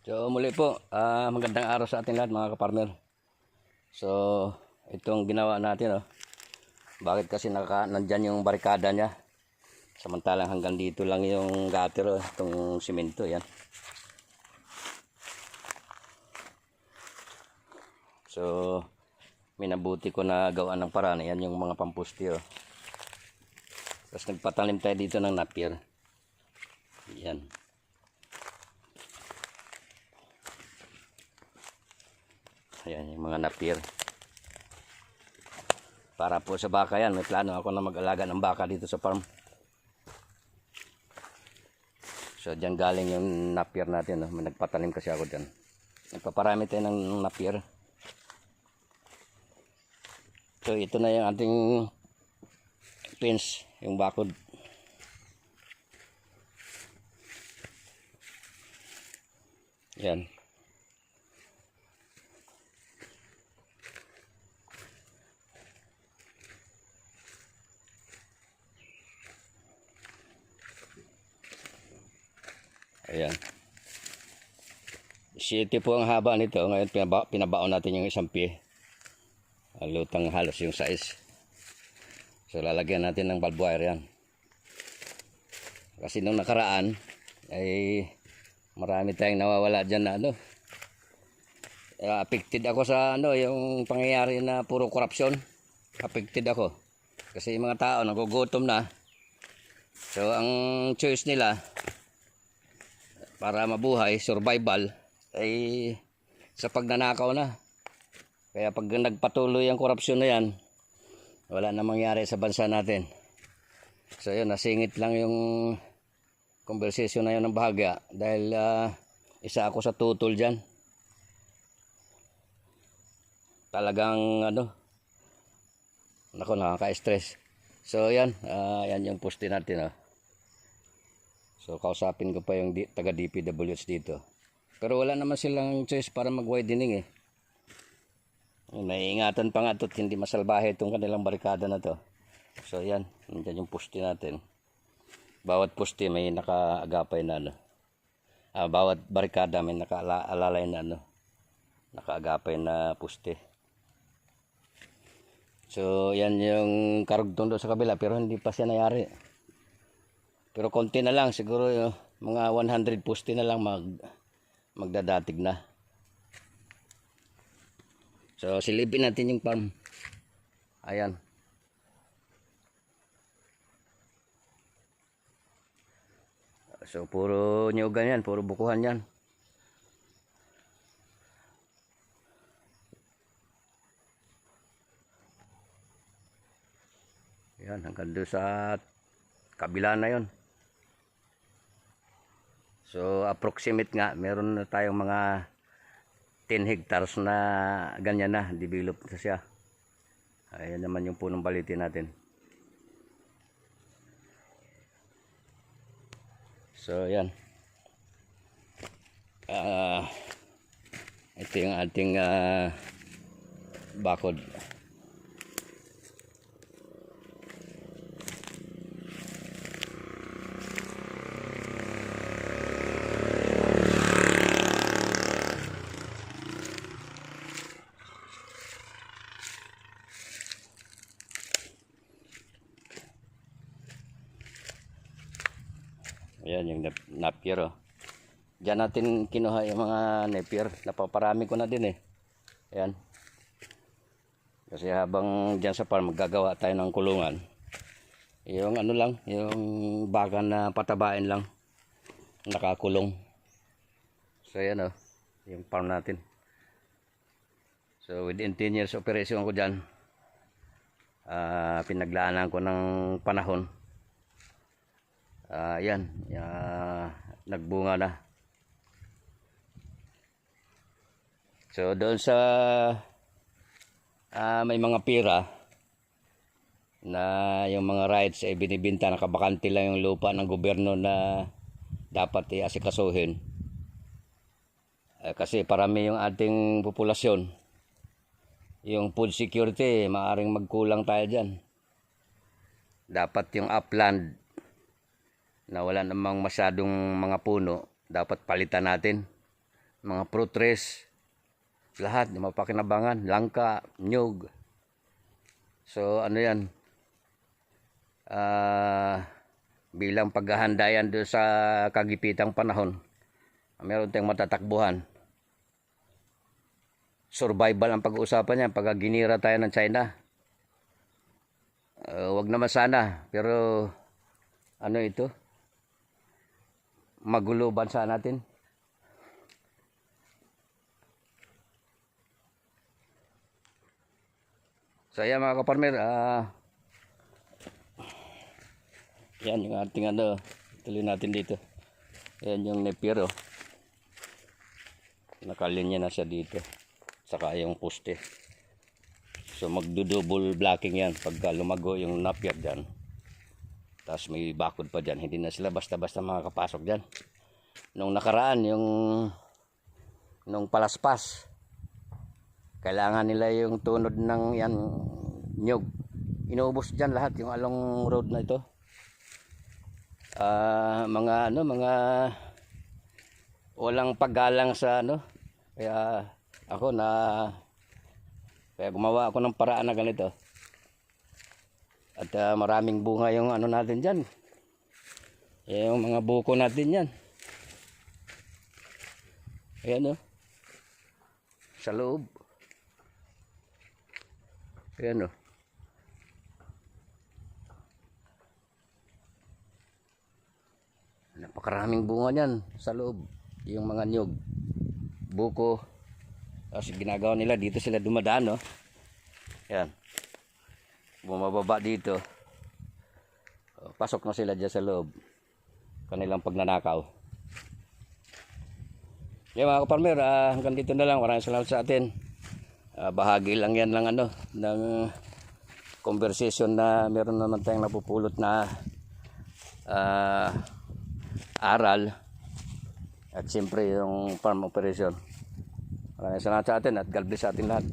So muli po, magandang araw sa ating lahat mga kapartner. So itong ginawa natin, bakit kasi nandyan yung barikada niya, samantalang hanggang dito lang yung gutter, itong simento yan. So minabuti ko na gawaan ng paraan, yan yung mga pampusti. Tapos nagpatalim tayo dito ng napier. Yan. Ayan yung mga napier. Para po sa baka yan. May plano ako na mag-alaga ng baka dito sa farm. So dyan galing yung napier natin. May nagpatalim kasi ako dyan. Nagpaparami tayo ng napier. So ito na yung ating fence. Yung bakod. Yan. Ayan. 7 po ang haba nito. Ngayon pinabaon natin yung isang pie. Lutang halos yung size. So lalagyan natin ng barbed wire yan. Kasi nung nakaraan ay marami tayong nawawala dyan na affected ako sa yung pangyayari na puro korupsyon. Affected ako. Kasi yung mga tao nagugutom na. So ang choice nila para mabuhay, survival, ay sa pagnanakaw na. Kaya pag nagpatuloy ang korupsyon na yan, wala na mangyari sa bansa natin. So yun, nasingit lang yung conversation na yun ng bahagya. Dahil isa ako sa tutol dyan. Talagang nakaka-stress. So yan, yan yung poste natin. So kausapin ko pa yung taga DPWH dito. Pero wala naman silang choice para mag-widening . Naiingatan pa nga ito, hindi masalbahe itong kanilang barikada na to. So yan, nandiyan yung poste natin. Bawat poste may nakaagapay na bawat barikada may nakaalalay na nakaagapay na poste. So yan yung karugtong doon sa kabila, pero hindi pa siya nangyari. Pero konti na lang, siguro mga 100 poste na lang magdadatig na. So silipin natin yung farm. Ayan. So puro nyugan yan, puro bukuhan yan. Yan, hanggang doon sa kabila na yon. So approximate nga, meron na tayong mga 10 hectares na ganyan na, developed na siya. Ayan naman yung punong balitin natin. So yan. Ito yung ating bakod. Ayan yung napier. Diyan natin kinuha yung mga napier. Napaparami ko na din . Ayan. Kasi habang dyan sa farm maggagawa tayo ng kulungan. Yung lang, yung baka na patabain lang. Nakakulong. So ayan yung farm natin. So within 10 years operation ko dyan. Pinaglaanan ko ng panahon. Yan, nagbunga na. So doon sa may mga pira na yung mga rights ay binibinta, nakabakante lang yung lupa ng gobyerno na dapat iasikasuhin. Kasi parami yung ating populasyon. Yung food security, maaring magkulang tayo dyan. Dapat yung upland na wala namang masyadong mga puno, dapat palitan natin. mga fruit trees, lahat yung mapakinabangan, langka, nyug. So ano yan, bilang paghahanda yan doon sa kagipitang panahon, meron tayong matatakbuhan. Survival ang pag-uusapan yan pag ginira tayo ng China. Wag naman sana, pero ano ito, magulo bansa natin. So ayan mga kaparmer, yan yung ating ano, tuloy natin dito. Yan yung Napier, oh. Nakalinya na siya dito. Saka yung poste. So magdo-double blocking yan pagka lumago yung Napier dyan. Tapos may bakod pa dyan. Hindi na sila basta-basta makakapasok dyan. Nung nakaraan, nung palaspas, kailangan nila yung tunod ng yan, nyug. Inuubos dyan lahat yung along road na ito. Mga walang paggalang sa ano. Kaya ako kaya gumawa ako ng paraan na ganito. At maraming bunga yung ano natin dyan. Yung mga buko natin yan. Ayan, oh. Sa loob. Ayan, oh. Napakaraming bunga niyan sa loob. Yung mga nyug, buko. Tapos ginagawa nila, dito sila dumadaan, no? Yan. Bumababa dito. Pasok na sila dyan sa loob. Kanilang pagnanakaw. Yan mga kaparmer, hanggang dito na lang. Maraming salamat sa atin. Bahagi lang yan ng ano, ng conversation na meron naman tayong napupulot na aral. At siyempre yung farm operation. Maraming salamat sa atin at God bless sa atin lahat.